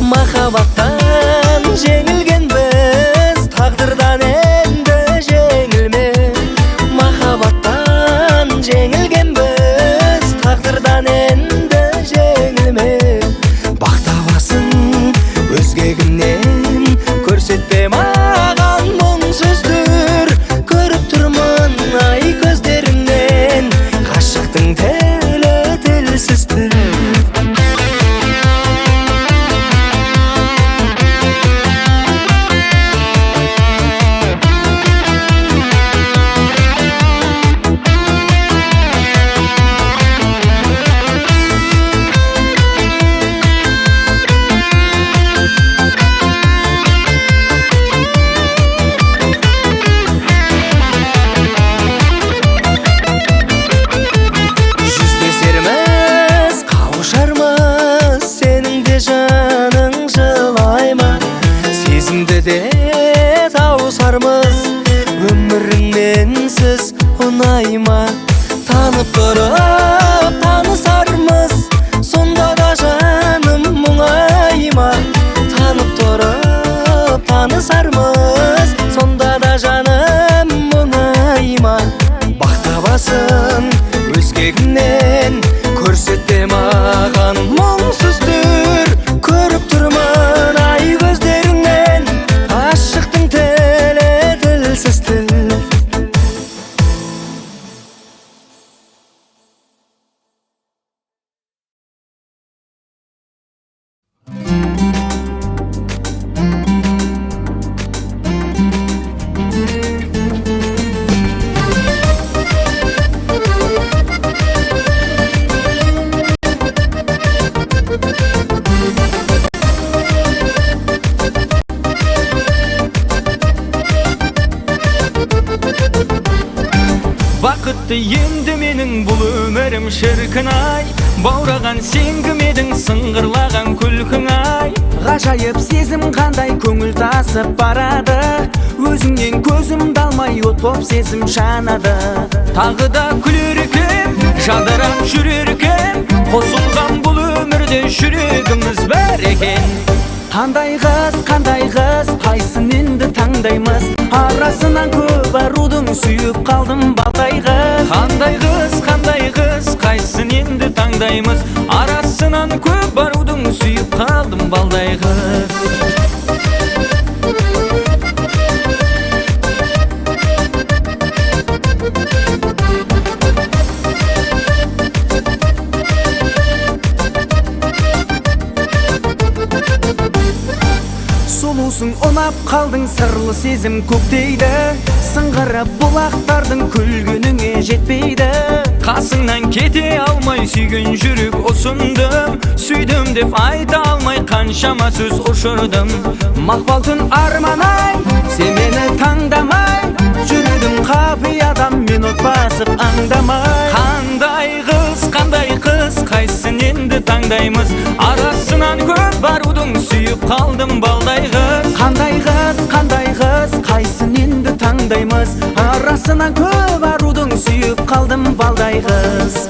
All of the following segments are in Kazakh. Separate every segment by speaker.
Speaker 1: Махаббаттан жеңілгенбіз, тағдырдан енді жеңілме. Махаббаттан жеңілгенбіз, тағдырдан енді жеңілме. Бақтабасын өзгегімнен, көрсетпе маған мұңсыздыр. Көріп тұрмын ай көздеріңнен, ғашықтың тілі тілсіздір. Тауысармыз, өмірің менсіз ұнайма. Танып тұрып танысармыз, сонда да жаным мұңайма. Танып тұрып танысармыз, сонда да жаным мұңайма. Бақтабасын өзгегімнен, көрсетте маған мұңсыздыр. Көріп тұрмын ай көздеріңнен, ғашықтың тілі тілсіз тіл.
Speaker 2: Бақытты енді менің бұл өмірім шіркін ай. Баураған сен кім едің, сыңғырлаған күлкің ай.
Speaker 3: Ғажайып сезім қандай көңіл тасып барады. Өзіңнен көзімді алмай от боп сезім жанады.
Speaker 2: Тағы да күлер екен, жадырап жүрер екен. Қосылған бұл өмірде жүрегіміз бар екен.
Speaker 3: Қандай қыз, қайсын енді таңдаймыз. Арасынан көп арудың сүйіп қалдым балдай қыз.
Speaker 2: Қандай қыз, қайсын енді таңдаймыз. Арасынан көп арудың сүйіп қалдым балдай қыз.
Speaker 3: Сұлусың ұнап қалдың, сырлы сезім көктейді. Сыңғырап бұлақтардың күлгеніңе жетпейді.
Speaker 2: Қасыңнан кете алмай сүйген жүрек ұсындым. Сүйдім деп айта алмай қаншама сөз ұшырдым.
Speaker 3: Мақпал түн арманай, сен мені таңдамай. Жүрегім қапиядан мен от басып аңдамай.
Speaker 2: Қандай қыз, қайсын енді таңдаймыз. Арасынан көп барудың сүйіп қалдым балдай қыз.
Speaker 3: Қандай қыз, қайсын енді таңдаймыз. Арасынан көп арудың сүйіп қалдым балдай қыз.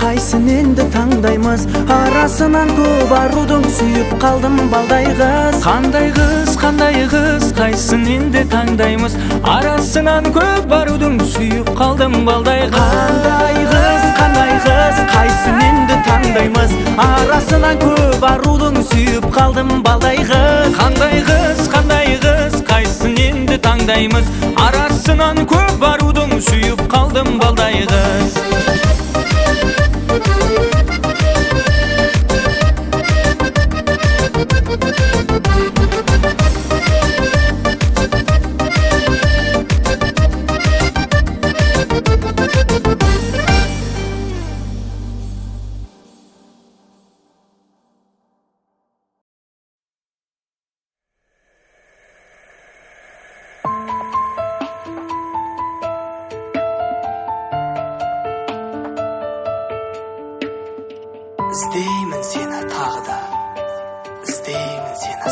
Speaker 3: Қайсын енді таңдаймыз. Арасынан көп арудың сүйіп қалдым балдай қыз.
Speaker 2: Қандай қыз, қайсын енді таңдаймыз. Арасынан көп барудың сүйіп қалдым балдай қыз.
Speaker 3: Қандай қыз, қайсын енді таңдаймыз. Арасынан көп арудың сүйіп қалдым балдай қыз.
Speaker 2: Қандай қыз, қайсын енді таңдаймыз. Арасынан көп барудың сүйіп қалдым балдай қыз.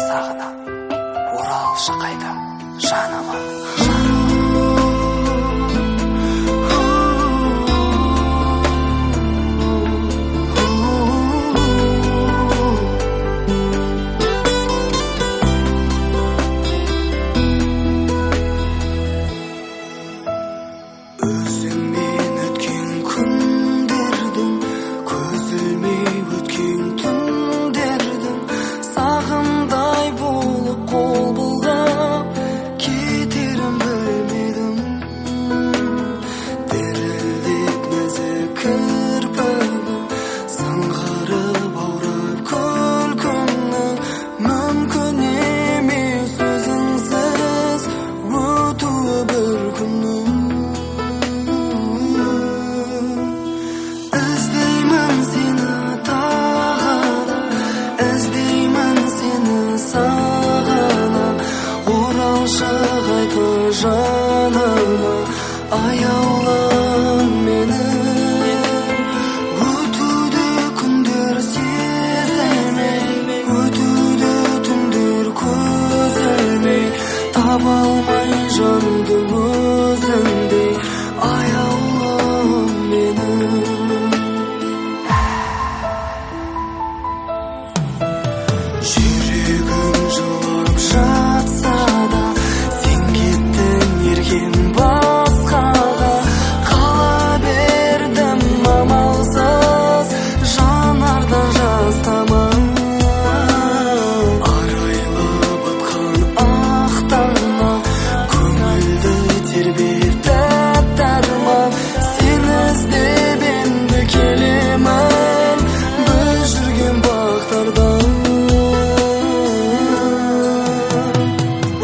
Speaker 1: сағына оралшы қайта жаныма. Өзіңмен өткен күндердің, көз ілмей өткен түндердің, сағымдай болып қол бұлғап кетерін білмедім. Дірілдеп нәзік кірпігім, сыңғырып аурап күлкімнің, мүмкін емес өзіңсіз өтуі бір күннің. Іздеймін сені тағы да, іздеймін сені сағына, оралшы қайта жаныма, аяулым мені. Өтуді күндер сезілмей, өтуді түндер көз ілмей, таба алмай жанымды өзіңдей, аяулым мені. Жүрегім жылап жатса да, сен кеттің еркем басқаға, қала бердім амалсыз, жанардан жас тамам. Арайлап атқан ақ таңна, көңілді тербетті тәтті-арман, сені іздеп енді келемін біз жүрген бақтардан.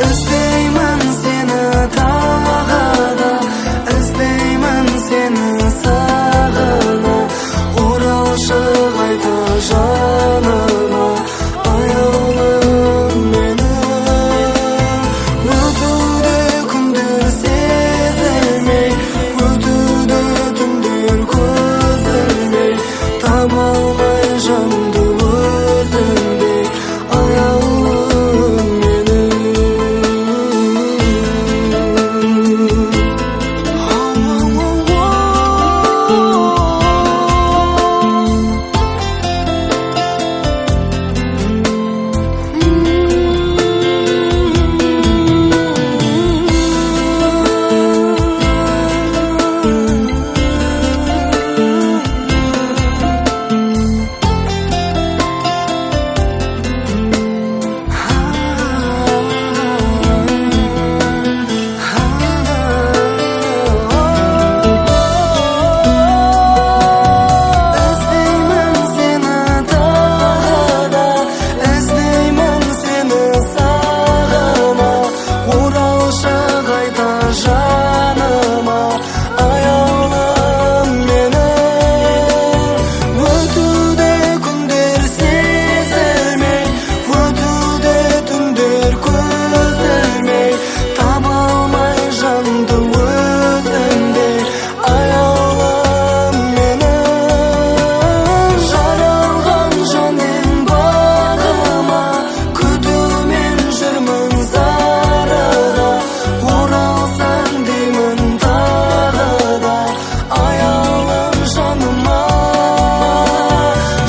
Speaker 1: Іздеймін сені тағы да, іздеймін сені сағына, оралшы қайта жаныма, аяулым мені. Өтуді күндер сезілмей, өтуді түндер көз ілмей, таба алмай жанымды өзіңдей, аяулым мені. Іздеймін сені тағы да, іздеймін сені сағына, оралшы қайта жаныма, аяулым мені. Өтуді күндер сезілмей, өтуді түндер көз ілмей, таба алмай жанымды өзіңдей, аяулым мені. Жаралған жаным бағыма, күтумен жүрмін зарыға, оралсаң деймін тағы да, аяулым жаныма.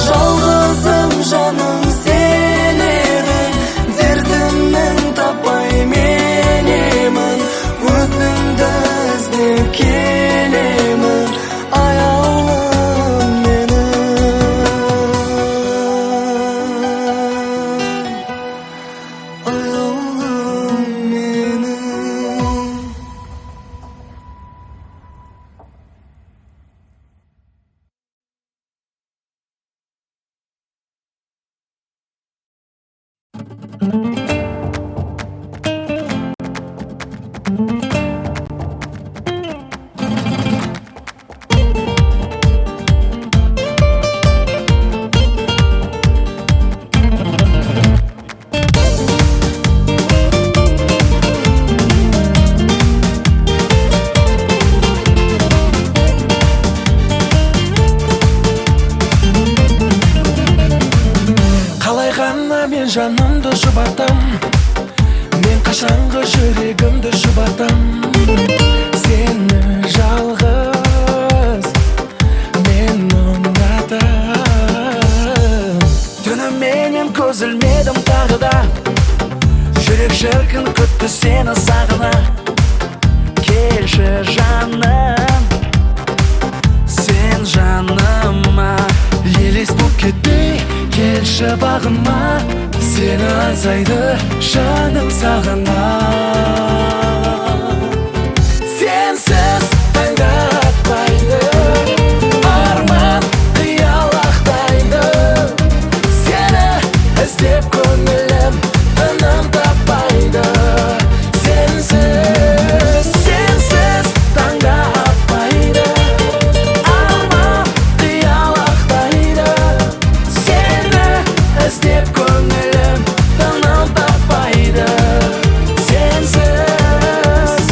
Speaker 1: Жалғызым жаным сен едің, дертімнің таппай мен емін, өзіңді іздеп келемін, аяулым мені. Аяулым мені.
Speaker 3: ғана мен жанымды жұбатам, мен қашанғы жүрегімді жұбатам. Сені жалғыз мен ұнатам. Түніменен көз ілмедім тағы да, жүрек шіркін күтті сені сағына. Келші жаным, сен жаныма, елес боп кетпей келші бағыма. Сені аңсайды жаным сағына. Сенсіз таңда атпайды, арман қиялақтайды. Сені іздеп көңілім тыным таппайды. Сенсіз таңда атпайды, арман қиялақтайды. Сені іздеп көңілім тыным таппайды. Сенсіз.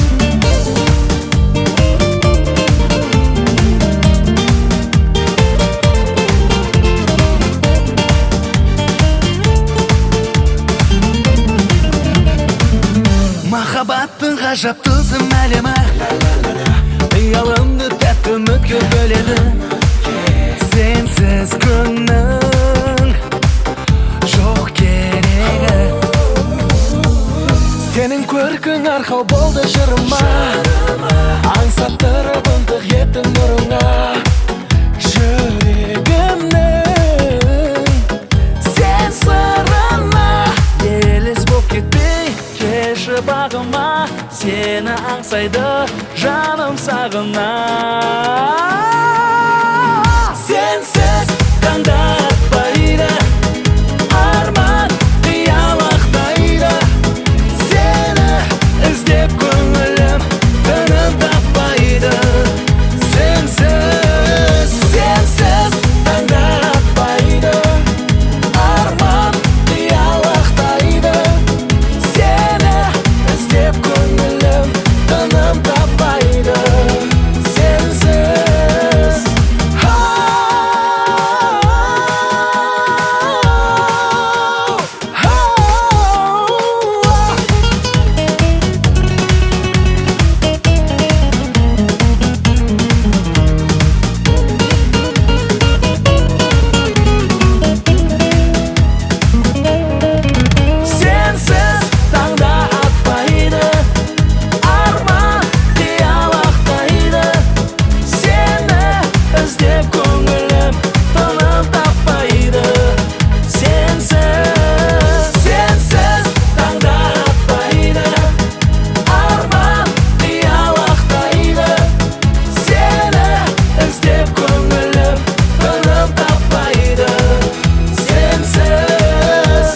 Speaker 3: Махаббаттың ғажап тылсым әлемі, қиялымды тәтті үмітке бөледі. Сенсіз күннің жоқ керегі. Сенің көркің арқау болды жырыма, аңсаттырып ынтық еттің нұрыңа. Жүрегімнің сен сырына, елес боп кетпей келші бағыма. Сені аңсайды жаным сағына. Сенсіз таңда атпайды, арман қиялақтайды. Сені іздеп көңілім тыным таппайды. Сенсіз таңда атпайды, арман қиялақтайды. Сені іздеп көңілім тыным таппайды. Сенсіз. Сенсіз таңда атпайды, арман қиялақтайды. Сені іздеп көңілім тыным таппайды. Сенсіз таңда атпайды, арман қиялақтайды. Сені іздеп көңілім тыным таппайды. Сенсіз.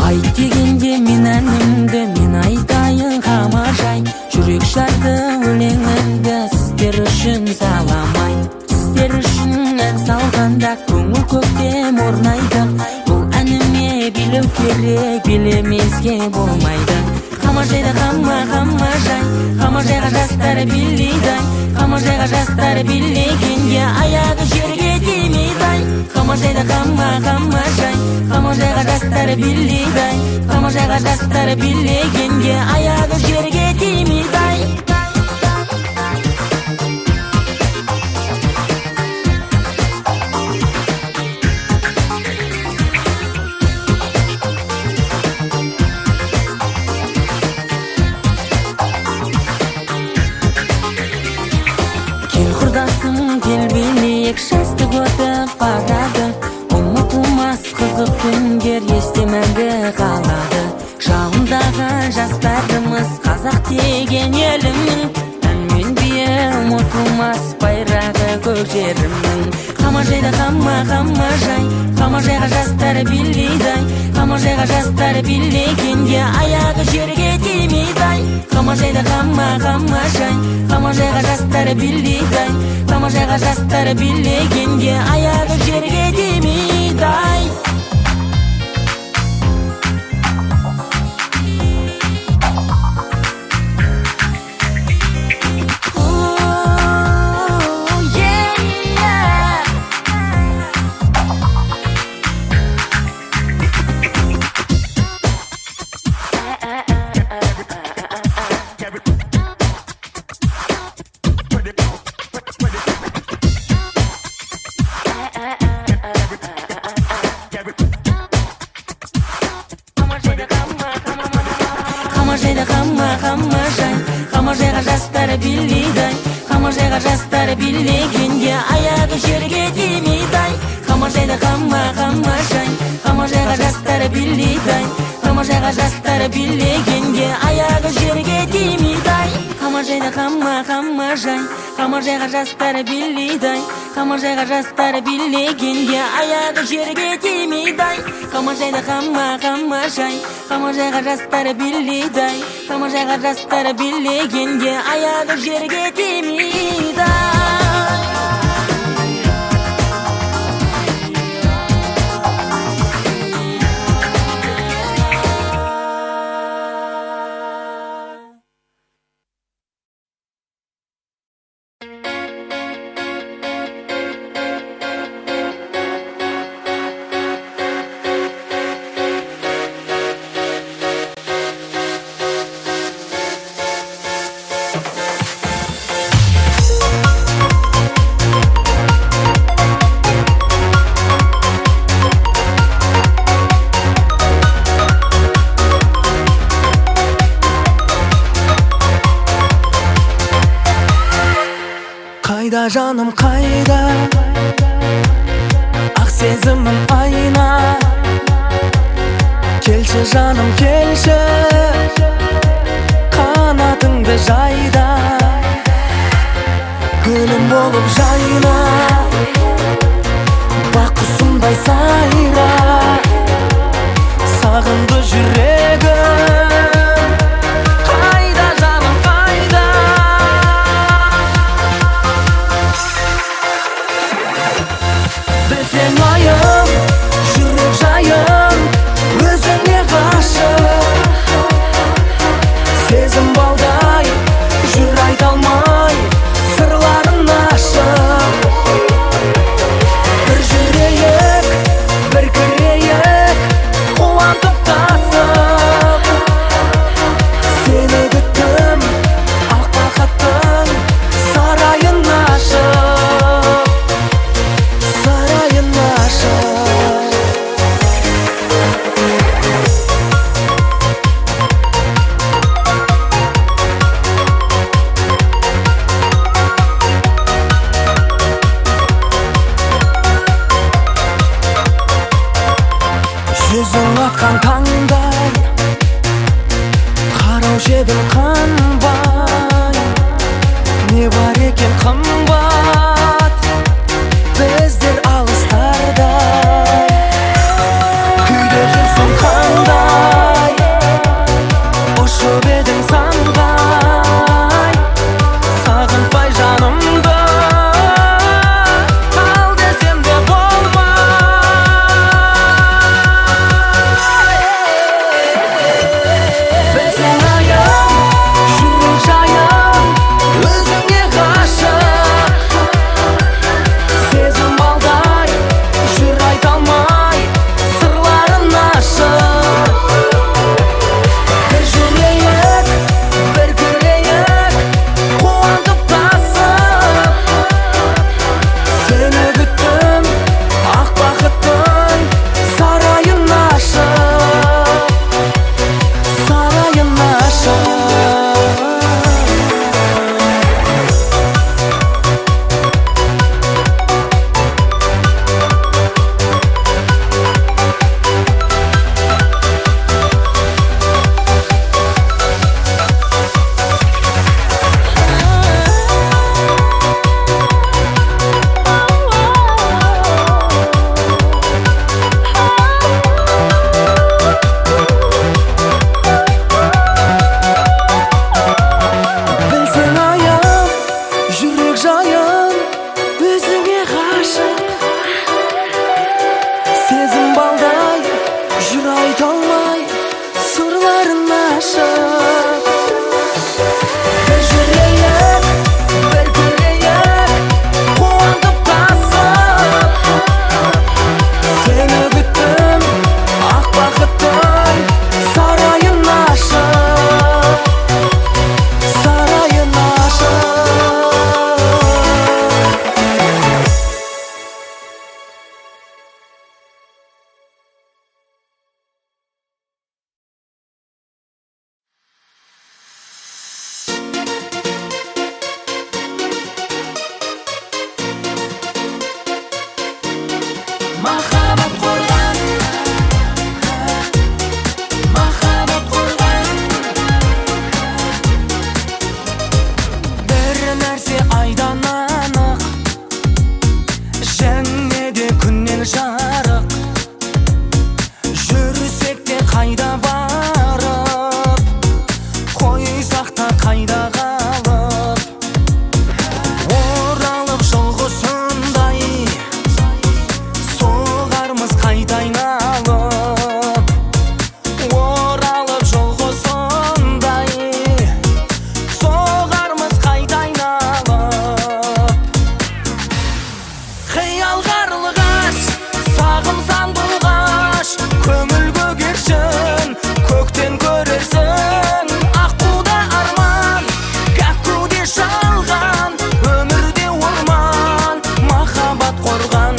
Speaker 4: Айт дегенде мен әнімді мен айтайын қамажай. Жүрек жарды өлеңімді сіздер үшін саламай. Сіздер үшін ән салғанда көңіл көктем орнайды. Бұл әніме билеу керек, билемеске болмайды. Қамажайда қамажай, қамажайға жастар билейді. Қамажайға жастар билегенде аяғы жерге тимейді. Қамажайда қамажай, қамажайға жастар билейді. Қамажайға жастар билегенде аяғы жерге тимейді. Кел құрдасым, кел билейік, жастық өтіп барады. Ұмытылмас кызык күндер есте мәңгі қалады. Жалындаған жастарымыз қазақ деген елімнің, әнмен бие ұмытылмас байрағы көк жерімнің. Қамажайда қамажай, қамажайға жастар билейді-ай, қамажайға жастар билегенде аяғы жерге тимейді-ай. Қамажайда қамажай, қамажайға жастар билейді-ай, қамажайға жастар билегенде аяғы жерге тимейді-ай. Қамажайда қамажай, қамажайға жастар билейді-ай, қамажайға жастар билегенде аяғы жерге тимейді-ай. Қамажайда қамажай, қамажайға жастар билейді-ай, қамажайға жастар билегенде аяғы жерге тимейді-ай. Қамажайда қамажай, қамажайға жастар билейді-ай, қамажайға жастар билегенде аяғы жерге тимейді-ай. Қамажайда қамажай, қамажайға жастар билейді-ай, қамажайға жастар билегенде аяғы жерге тимейді-ай.
Speaker 1: Қайда жаным қайда, ақ сезімім айна. Келші жаным келші, қанатыңды жайда. Гүлім болып жайна, бақ құсымдай сайра. Сағынды жүрегім, қайда жаным қайда. Білсең айым, жүрек жайым, өзіңе ғашық. Сезім балдай, жүр айта алмай, сырларын ашық. Бір жүрейік, бір кірейік, қуантып тасып. Сені күттім, ақ бақыттың сарайын ашып, сарайын ашып. Жүзің атқан таңдай, қараушы едім қанбай. Не бар екен қымбат, біздер алыстарда. Күйде жүрсің қандай, ұшып едің самғай. Сағынтпай жанымды, қал десем де болмай. Білсең айым, жүрек жайым, өзіңе ғашық. Сезім балдай, Айтolmay sırların aşık Bir жүрейік, bir көрейік Қуантып тасып Seni күттім, ақ бақыттың Сарайын ашып Сарайын ашып Махаббат қорған Махаббат қорған Бір нәрсе айдан анық Және де күннен жарық Жүрсек те қайда барып Қойсақ та қайда қалып Оралып жолғысындай Соғармыз қайта айналып Оралып жолғысындай Соғармыз қайта айналып Қиял қарлығаш, сағым сандылғаш Көңіл көгершін, көктен көрерсің Аққуда арман, кәккуде шалған Өмірде орман, махаббат қорған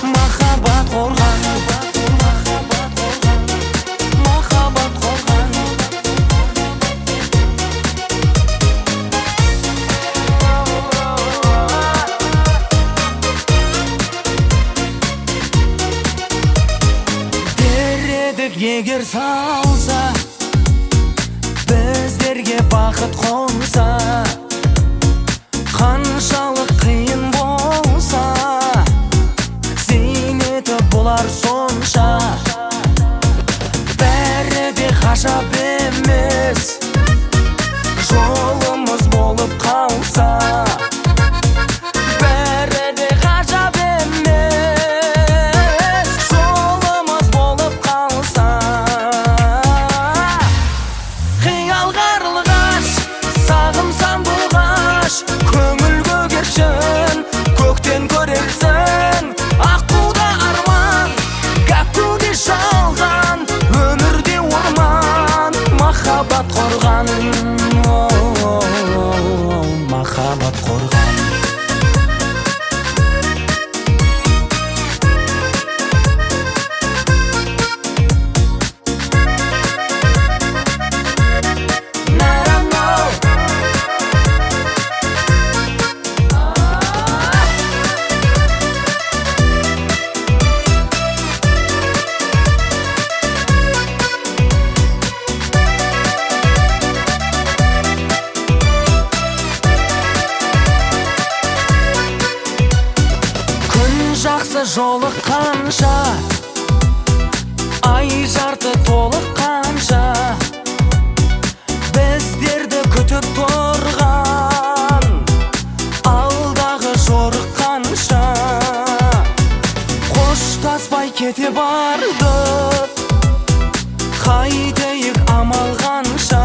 Speaker 1: Махаббат қорған Махаббат қорған Дередік егер салса Біздерге бақыт қонса Қаншалық қиын болса Зейнеті болар сонша Бәрі де ғажап емес Жолымыз болып қалса Бәрі де ғажап емес Жолымыз болып қалса Қиял қарлығаш, сағым сандылғаш Көңіл көгершін, көктен көрерсің Аққуда арман, кәккуде шалған Өмірде орман, махаббат қорған Махаббат қорған Жақсы жолыққанша Ай жарты толыққанша Біздерді күтіп тұрған Алдағы жорыққанша Қоштаспай кете бардық Қайтейік амал қанша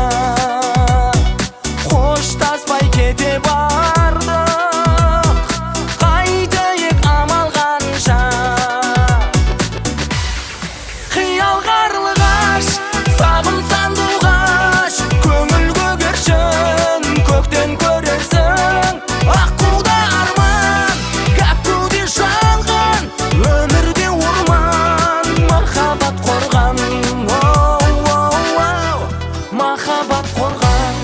Speaker 1: Қоштаспай кете бардық Қайтейік амал қанша Қиял қарлығаш, сағым сандылғаш Көңіл көгершін, көктен көрерсің Аққуда арман, кәккуде шалған Өмірде орман, махаббат қорған Махаббат қорған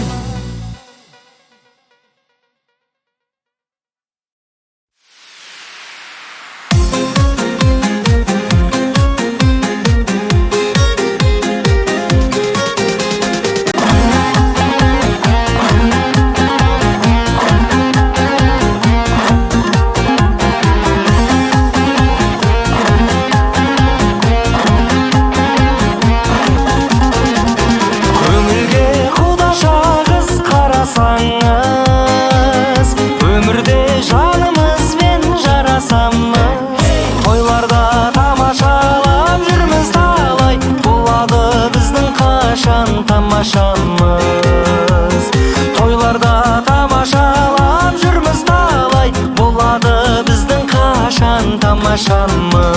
Speaker 1: жашанмын.